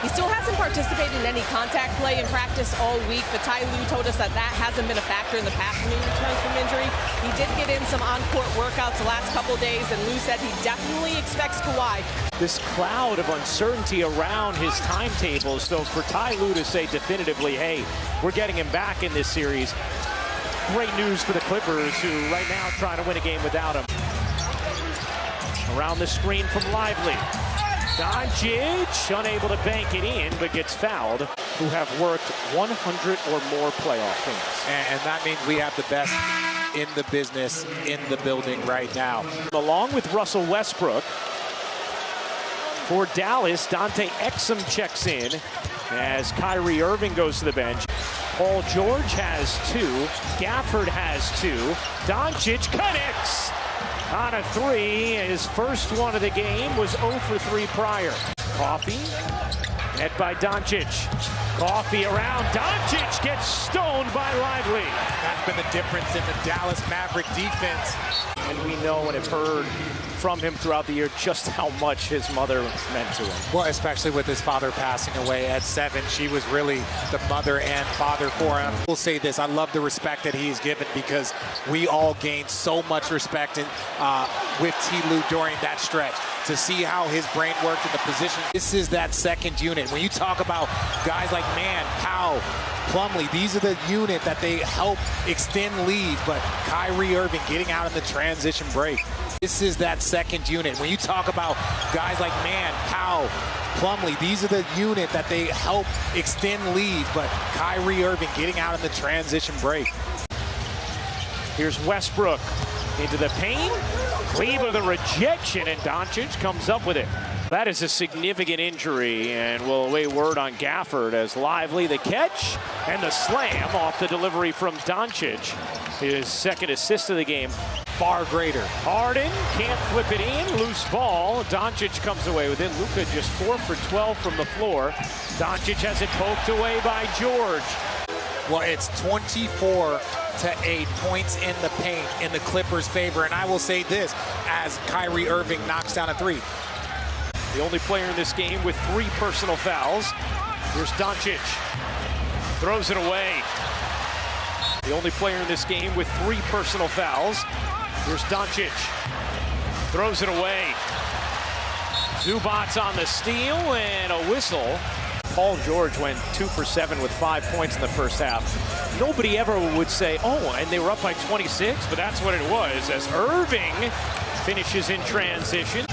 He still hasn't participated in any contact play in practice all week, but Ty Lue told us that hasn't been a factor in the past when he returns from injury. He did get in some on-court workouts the last couple days, and Lue said he definitely expects Kawhi. This cloud of uncertainty around his timetable, so for Ty Lue to say definitively, hey, we're getting him back in this series, great news for the Clippers, who right now trying to win a game without him. Around the screen from Lively. Doncic unable to bank it in, but gets fouled, who have worked 100 or more playoff games. And that means we have the best in the business in the building right now. Along with Russell Westbrook, for Dallas, Dante Exum checks in as Kyrie Irving goes to the bench. Paul George has 2. Gafford has 2. Doncic connects on a 3. His first one of the game was 0 for 3 prior. Coffee, net by Doncic. Coffee around. Doncic gets stoned by Lively. That's been the difference in the Dallas Maverick defense. And we know and have heard from him throughout the year just how much his mother meant to him. Well, especially with his father passing away at 7. She was really the mother and father for him. We'll say this, I love the respect that he's given because we all gained so much respect with T. Lue during that stretch. To see how his brain worked in the position. This is that second unit. When you talk about guys like Mann, Powell, Plumlee, these are the unit that they help extend leads, but Kyrie Irving getting out in the transition break. This is that second unit. When you talk about guys like Mann, Powell, Plumlee, these are the unit that they help extend leads, but Kyrie Irving getting out in the transition break. Here's Westbrook into the paint. Kleber the rejection, and Doncic comes up with it. That is a significant injury, and we'll await word on Gafford as Lively the catch and the slam off the delivery from Doncic. His second assist of the game. Far greater. Harden can't flip it in. Loose ball. Doncic comes away with it. Luka just 4 for 12 from the floor. Doncic has it poked away by George. Well, it's 24-8 points in the paint in the Clippers' favor. And I will say this, as Kyrie Irving knocks down a 3. The only player in this game with 3 personal fouls. Here's Doncic. Throws it away. The only player in this game with 3 personal fouls. Here's Doncic. Throws it away. Zubac's on the steal and a whistle. Paul George went 2 for 7 with 5 points in the first half. Nobody ever would say, oh, and they were up by 26, but that's what it was as Irving finishes in transition.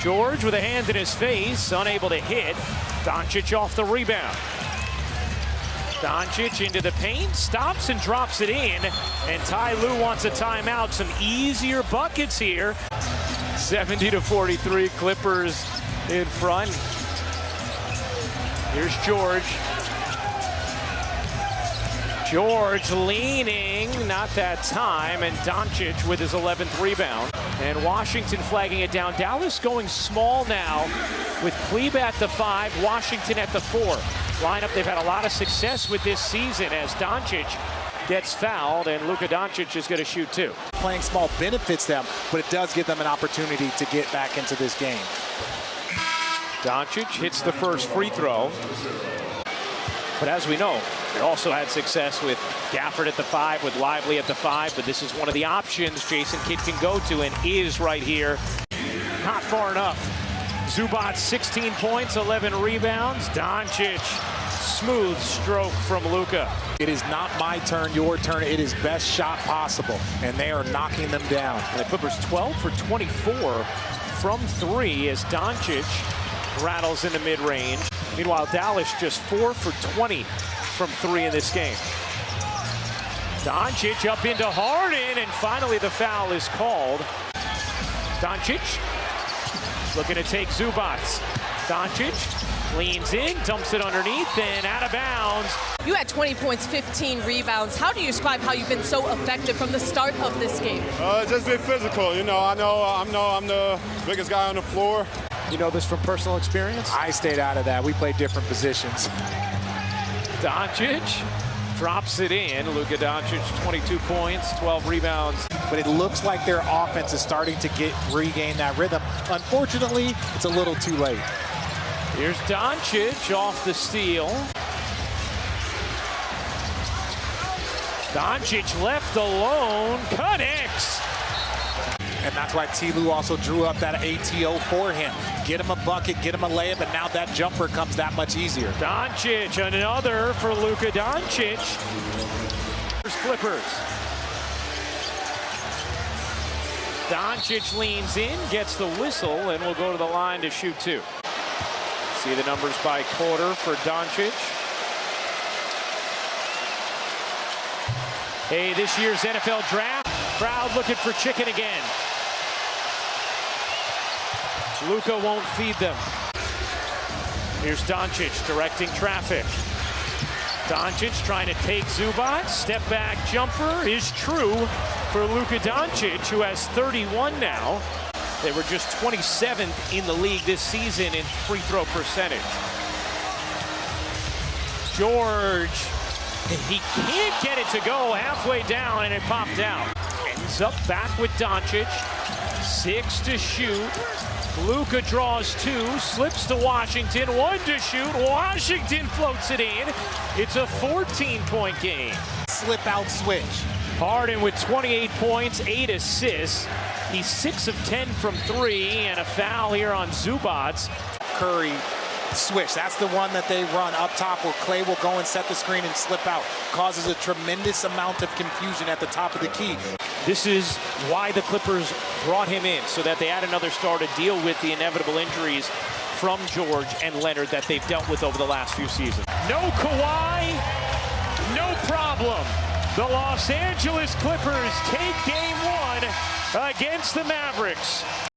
George with a hand in his face, unable to hit. Doncic off the rebound. Doncic into the paint, stops and drops it in. And Ty Lue wants a timeout. Some easier buckets here. 70-43, Clippers in front. Here's George. George leaning, not that time, and Doncic with his 11th rebound. And Washington flagging it down. Dallas going small now with Kleber at the 5, Washington at the 4. Lineup they've had a lot of success with this season as Doncic gets fouled, and Luka Doncic is going to shoot 2. Playing small benefits them, but it does give them an opportunity to get back into this game. Doncic hits the first free throw. But as we know, they also had success with Gafford at the 5, with Lively at the 5, but this is one of the options Jason Kidd can go to and is right here. Not far enough. Zubac 16 points, 11 rebounds. Doncic, smooth stroke from Luka. It is not my turn, your turn. It is best shot possible, and they are knocking them down. And the Clippers 12 for 24 from 3 as Doncic rattles into mid-range. Meanwhile, Dallas just 4 for 20 from 3 in this game. Doncic up into Harden, and finally the foul is called. Doncic looking to take Zubac. Doncic leans in, dumps it underneath, and out of bounds. You had 20 points, 15 rebounds. How do you describe how you've been so effective from the start of this game? Just been physical. You know, I know I'm the biggest guy on the floor. You know this from personal experience? I stayed out of that. We played different positions. Doncic drops it in. Luka Doncic, 22 points, 12 rebounds. But it looks like their offense is starting to regain that rhythm. Unfortunately, it's a little too late. Here's Doncic off the steal. Doncic left alone, connects. And that's why T. Lue also drew up that ATO for him. Get him a bucket, get him a layup, and now that jumper comes that much easier. Doncic, another for Luka Doncic. Clippers. Doncic leans in, gets the whistle, and will go to the line to shoot two. See the numbers by quarter for Doncic. Hey, this year's NFL draft, crowd looking for chicken again. Luka won't feed them. Here's Doncic directing traffic. Doncic trying to take Zubac. Step back jumper is true for Luka Doncic, who has 31 now. They were just 27th in the league this season in free throw percentage. George, he can't get it to go halfway down, and it popped out. Ends up back with Doncic. 6 to shoot. Luka draws 2, slips to Washington, 1 to shoot. Washington floats it in. It's a 14-point game. Slip out switch. Harden with 28 points, 8 assists. He's 6 of 10 from 3, and a foul here on Zubac. Curry switch. That's the one that they run up top where Clay will go and set the screen and slip out. Causes a tremendous amount of confusion at the top of the key. This is why the Clippers brought him in, so that they had another star to deal with the inevitable injuries from George and Leonard that they've dealt with over the last few seasons. No Kawhi, no problem. The Los Angeles Clippers take game 1 against the Mavericks.